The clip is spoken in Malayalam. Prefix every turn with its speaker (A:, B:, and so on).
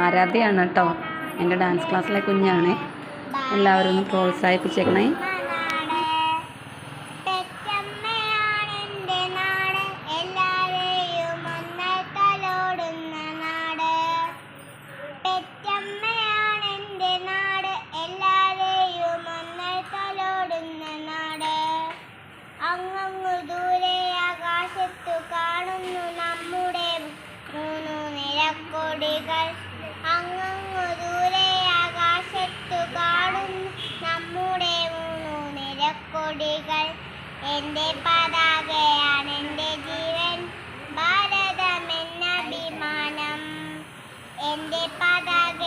A: ആരാധ്യയാണ് കേട്ടോ. എൻ്റെ ഡാൻസ് ക്ലാസ്സിലെ കുഞ്ഞാണ്. എല്ലാവരും ഒന്ന് പ്രോത്സാഹിപ്പിച്ചേക്കണേ.
B: അങ്ങു ദൂരെ ആകാശത്തു കാണുന്നു നമ്മുടെ മൂന്നു നിലക്കൊടികൾ. അങ്ങു ദൂരെ ആകാശത്തു കാണുന്നു നമ്മുടെ മൂന്നു നിലക്കൊടികൾ. എൻ്റെ പതാകയാണ് എൻ്റെ ജീവൻ, ഭാരതമെന്ന അഭിമാനം. എൻ്റെ പതാക